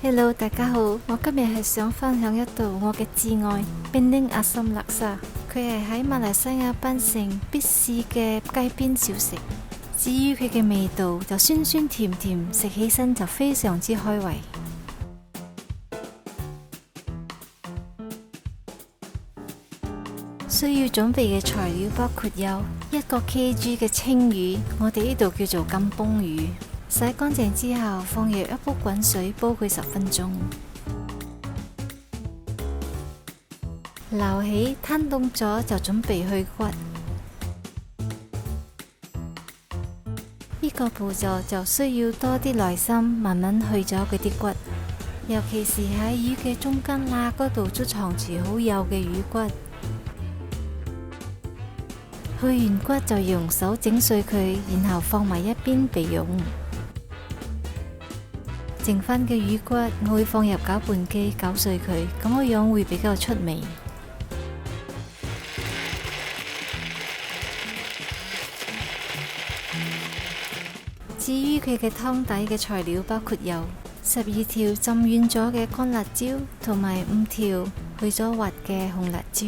Hello，大家好，我今日係想分享一道我嘅至愛冰檸阿參叻沙。佢係喺馬來西亞檳城必試嘅街邊小食。至於佢嘅味道就酸酸甜甜，食起身就非常之開胃。需要準備嘅材料包括有1個 kg 嘅青魚，我哋呢度叫做金崩魚。洗乾淨之後，放入一煲滾水煲佢10分鐘。撈起攤凍咗就準備去骨。呢個步驟就需要多啲耐心，慢慢去咗佢啲骨。尤其是喺魚嘅中間罅嗰度，都藏住好幼嘅魚骨。去完骨就用手整碎佢，然後放埋一邊備用。剩返嘅魚骨我會放入攪拌機攪碎佢，咁個樣會比較出味。至於佢嘅湯底嘅材料包括有12條浸軟咗嘅乾辣椒，同埋5條去咗核嘅紅辣椒。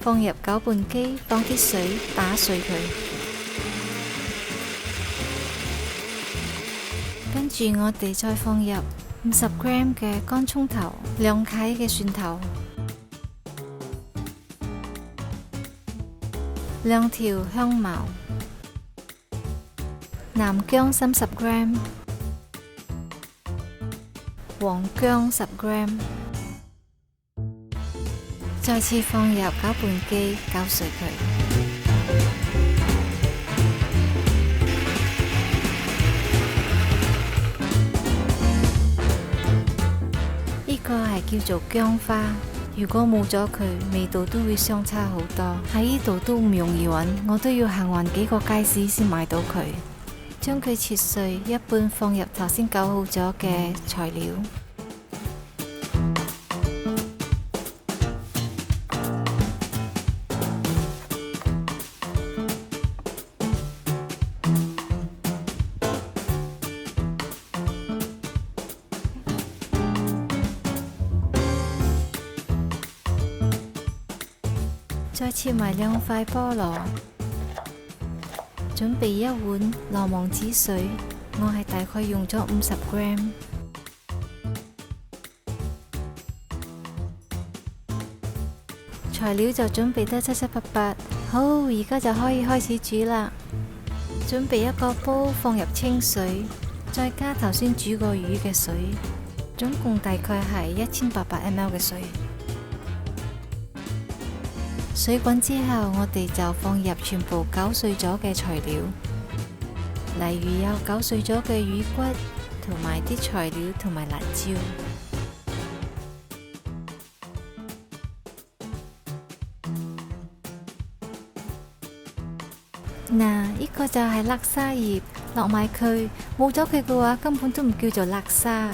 放入攪拌機，放啲水打碎佢。跟住我哋再放入50g 嘅乾葱頭，2塊嘅蒜頭，2條香茅，南薑30g， 黃薑10g， 再次放入攪拌機攪碎佢。呢個係叫做薑花，如果冇咗佢，味道都會相差好多。喺呢度都唔容易揾，我都要行勻幾個街市先買到佢。將佢切碎，一半放入頭先攪好咗嘅材料。再切埋2塊菠蘿，準備1碗羅望子水，我係大概用咗50g。材料就準備得七七八八，好，而家就可以開始煮啦。準備一個煲，放入清水，再加頭先煮過魚嘅水，總共大概係1800ml 嘅水。水滾之後，我哋就放入全部攪碎咗嘅材料，例如有攪碎咗嘅魚骨，同埋啲材料同埋辣椒。嗱，呢個就係叻沙葉，落埋佢，冇咗佢嘅話，根本都唔叫做叻沙。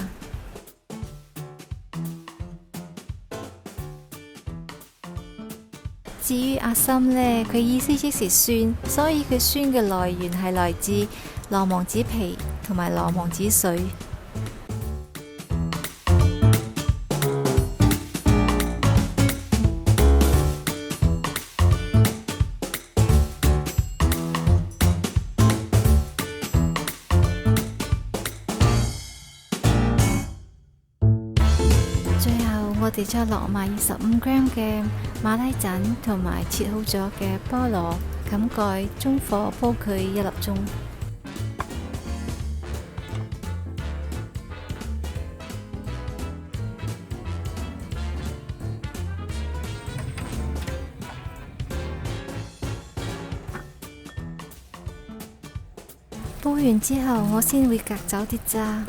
至於阿參呢，佢意思即是酸，所以佢酸嘅來源係來自羅望子皮同埋羅望子水。我哋再落埋25g 嘅馬拉盞同埋切好咗嘅菠蘿，冚蓋，中火煲佢1粒鐘。煲完之後，我先會隔走啲渣。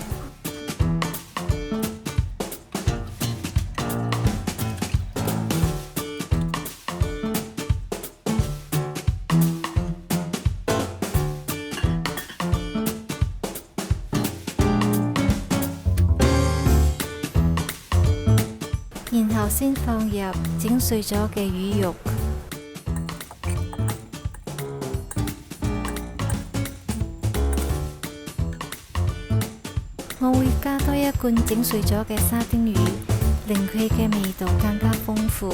然後先放入整碎咗嘅魚肉，我會加多一罐整碎咗嘅沙丁魚，令佢嘅味道更加豐富。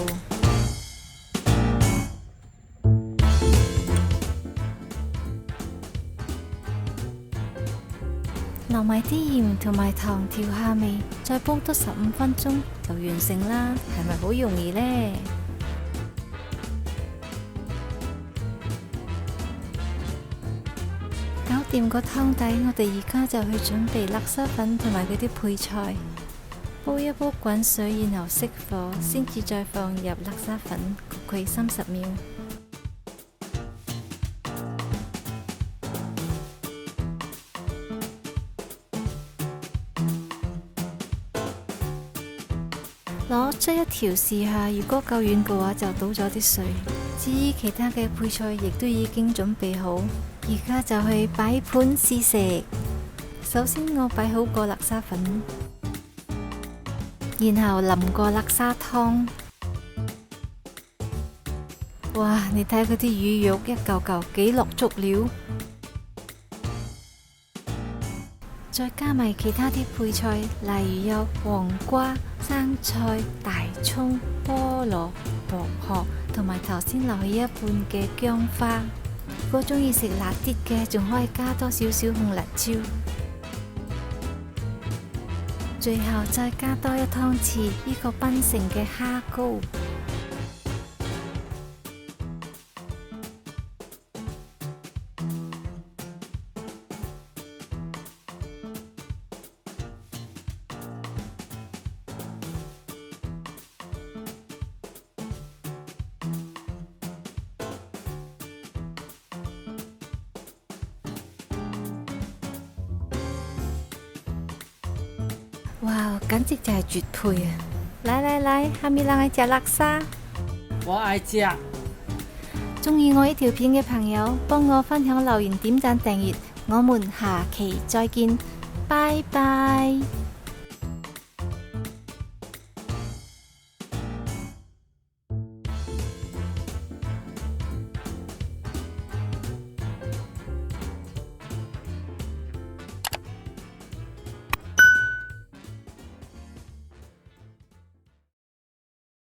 落埋啲鹽同埋糖調下味，再煲多15分鐘就完成啦，係咪好容易呢？搞掂個湯底，我哋而家就去準備叻沙粉同埋嗰啲配菜。煲一煲滾水，然後熄火，先至再放入叻沙粉，焗佢30秒。攞出一條試下，如果夠軟嘅話就倒咗啲水。至於其他嘅配菜亦都已經準備好，而家就去擺盤試食。首先我擺好個叻沙粉，然後淋個叻沙湯。哇！你睇嗰啲魚肉一嚿嚿幾落足料，再加埋其他啲配菜，例如有黃瓜、生菜、大蔥、菠蘿、薄荷，同埋頭先留起一半嘅薑花。如果中意食辣啲嘅，仲可以加多少少紅辣椒。最後再加多一湯匙呢個檳城嘅蝦膏。哇，簡直就係絕配啊！嚟，下面兩位食叻沙。我愛食。中意我呢條片嘅朋友，幫我分享、留言、點讚、訂閱。我們下期再見，拜拜。